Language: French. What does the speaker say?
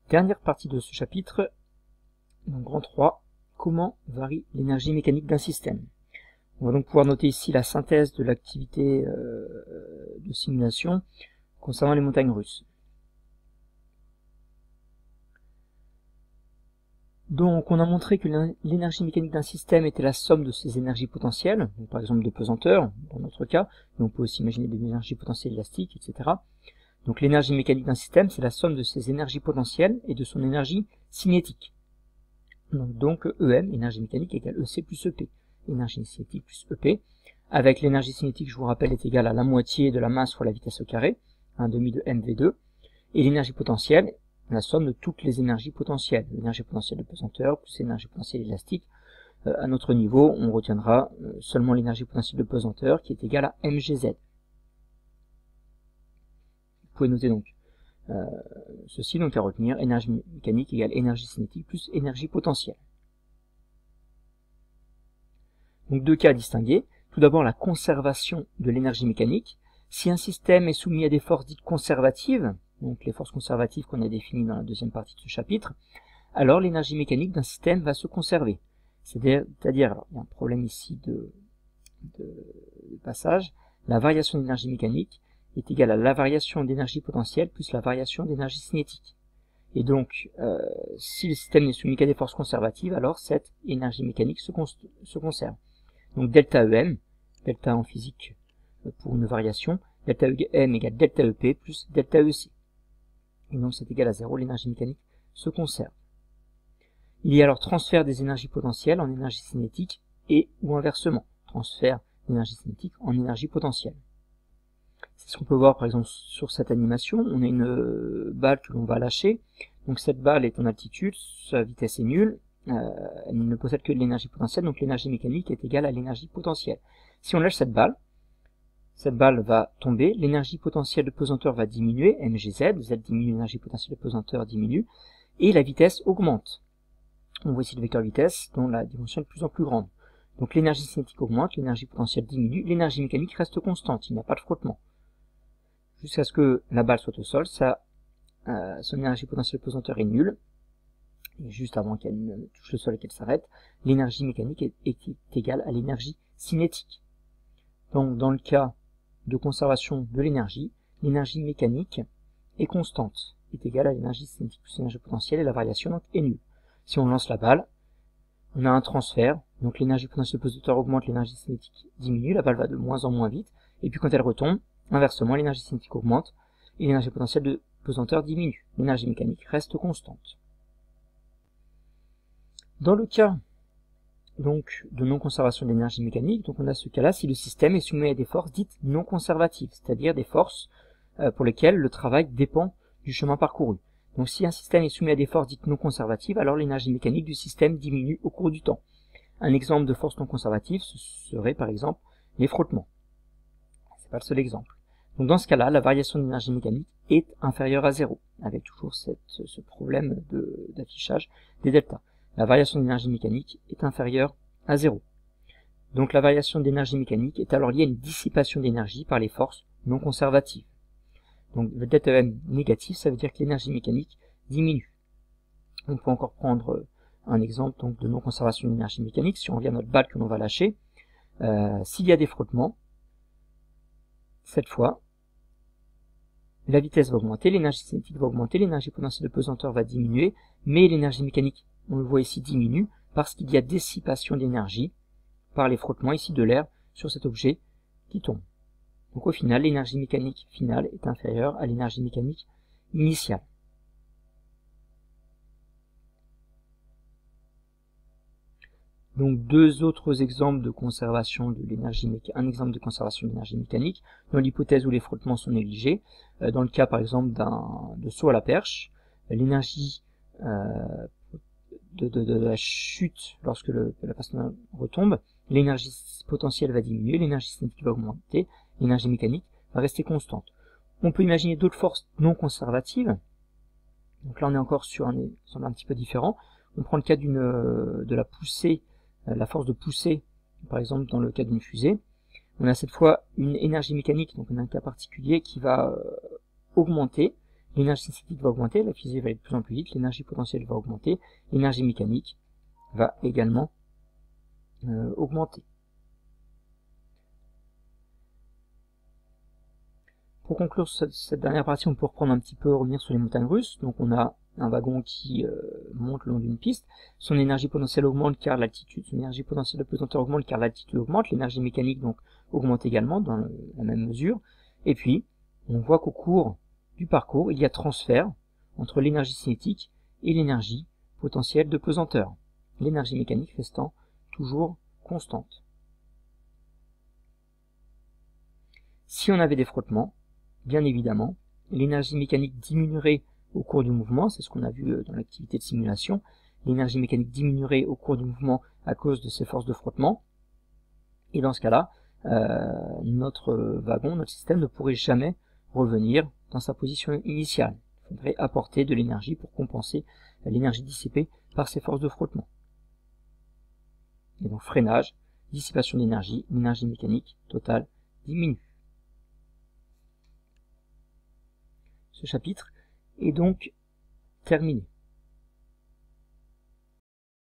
Dernière partie de ce chapitre, donc grand 3, comment varie l'énergie mécanique d'un système. On va donc pouvoir noter ici la synthèse de l'activité de simulation concernant les montagnes russes. Donc on a montré que l'énergie mécanique d'un système était la somme de ses énergies potentielles, donc par exemple de pesanteur dans notre cas, mais on peut aussi imaginer des énergies potentielles élastiques, etc. Donc l'énergie mécanique d'un système, c'est la somme de ses énergies potentielles et de son énergie cinétique. Donc EM, énergie mécanique, égale EC plus EP, énergie cinétique plus EP, avec l'énergie cinétique, je vous rappelle, est égale à la moitié de la masse fois la vitesse au carré, 1/2 de mv2, et l'énergie potentielle, la somme de toutes les énergies potentielles, l'énergie potentielle de pesanteur plus l'énergie potentielle élastique. À notre niveau, on retiendra seulement l'énergie potentielle de pesanteur qui est égale à mgz. Vous pouvez noter donc ceci, donc à retenir, énergie mécanique égale énergie cinétique plus énergie potentielle. Donc deux cas à distinguer. Tout d'abord la conservation de l'énergie mécanique. Si un système est soumis à des forces dites conservatives, donc les forces conservatives qu'on a définies dans la deuxième partie de ce chapitre, alors l'énergie mécanique d'un système va se conserver. C'est-à-dire, alors, il y a un problème ici de passage, la variation d'énergie mécanique est égale à la variation d'énergie potentielle plus la variation d'énergie cinétique. Et donc, si le système n'est soumis qu'à des forces conservatives, alors cette énergie mécanique se conserve. Donc delta EM, delta en physique pour une variation, delta EM égale delta EP plus delta EC. Et donc c'est égal à 0, l'énergie mécanique se conserve. Il y a alors transfert des énergies potentielles en énergie cinétique et ou inversement, transfert d'énergie cinétique en énergie potentielle. C'est ce qu'on peut voir par exemple sur cette animation. On a une balle que l'on va lâcher. Donc cette balle est en altitude, sa vitesse est nulle, elle ne possède que de l'énergie potentielle, donc l'énergie mécanique est égale à l'énergie potentielle. Si on lâche cette balle va tomber, l'énergie potentielle de pesanteur va diminuer, mgz, z diminue, l'énergie potentielle de pesanteur diminue, et la vitesse augmente. On voit ici le vecteur vitesse dont la dimension est de plus en plus grande. Donc l'énergie cinétique augmente, l'énergie potentielle diminue, l'énergie mécanique reste constante, il n'y a pas de frottement. Jusqu'à ce que la balle soit au sol, son énergie potentielle de pesanteur est nulle, et juste avant qu'elle ne touche le sol et qu'elle s'arrête, l'énergie mécanique est égale à l'énergie cinétique. Donc dans le cas de conservation de l'énergie mécanique est constante, est égale à l'énergie cinétique plus l'énergie potentielle, et la variation donc est nulle. Si on lance la balle, on a un transfert, donc l'énergie potentielle de pesanteur augmente, l'énergie cinétique diminue, la balle va de moins en moins vite, et puis quand elle retombe, inversement, l'énergie cinétique augmente, et l'énergie potentielle de pesanteur diminue. L'énergie mécanique reste constante. Dans le cas donc de non-conservation de l'énergie mécanique, donc on a ce cas-là si le système est soumis à des forces dites non conservatives, c'est-à-dire des forces pour lesquelles le travail dépend du chemin parcouru. Donc si un système est soumis à des forces dites non conservatives, alors l'énergie mécanique du système diminue au cours du temps. Un exemple de force non conservative, ce serait par exemple les frottements. C'est pas le seul exemple. Donc dans ce cas-là, la variation d'énergie mécanique est inférieure à 0, avec toujours ce problème d'affichage des deltas. La variation d'énergie mécanique est inférieure à 0. Donc la variation d'énergie mécanique est alors liée à une dissipation d'énergie par les forces non conservatives. Donc le delta M négatif, ça veut dire que l'énergie mécanique diminue. On peut encore prendre un exemple donc, de non-conservation d'énergie mécanique. Si on revient à notre balle que l'on va lâcher, s'il y a des frottements, cette fois, la vitesse va augmenter, l'énergie cinétique va augmenter, l'énergie potentielle de pesanteur va diminuer, mais l'énergie mécanique, on le voit ici, diminue parce qu'il y a dissipation d'énergie par les frottements ici de l'air sur cet objet qui tombe. Donc au final, l'énergie mécanique finale est inférieure à l'énergie mécanique initiale. Donc deux autres exemples de conservation de l'énergie mécanique, un exemple de conservation de l'énergie mécanique, dans l'hypothèse où les frottements sont négligés, dans le cas par exemple de saut à la perche, l'énergie de la chute lorsque la personne retombe, l'énergie potentielle va diminuer, l'énergie cinétique va augmenter, l'énergie mécanique va rester constante. On peut imaginer d'autres forces non conservatives, donc là on est encore sur un exemple un petit peu différent. On prend le cas de la poussée, la force de poussée, par exemple dans le cas d'une fusée. On a cette fois une énergie mécanique, donc on a un cas particulier qui va augmenter, l'énergie cinétique va augmenter, la fusée va aller de plus en plus vite, l'énergie potentielle va augmenter, l'énergie mécanique va également augmenter. Pour conclure cette dernière partie, on peut reprendre un petit peu, revenir sur les montagnes russes. Donc on a un wagon qui monte le long d'une piste, son énergie potentielle augmente car l'altitude, son énergie potentielle de pesanteur augmente car l'altitude augmente, l'énergie mécanique donc augmente également dans la même mesure, et puis on voit qu'au cours du parcours, il y a transfert entre l'énergie cinétique et l'énergie potentielle de pesanteur, l'énergie mécanique restant toujours constante. Si on avait des frottements, bien évidemment, l'énergie mécanique diminuerait au cours du mouvement, c'est ce qu'on a vu dans l'activité de simulation, l'énergie mécanique diminuerait au cours du mouvement à cause de ces forces de frottement, et dans ce cas-là, notre wagon, notre système ne pourrait jamais revenir dans sa position initiale. Il faudrait apporter de l'énergie pour compenser l'énergie dissipée par ces forces de frottement. Et donc freinage, dissipation d'énergie, l'énergie mécanique totale diminue. Ce chapitre est donc terminé.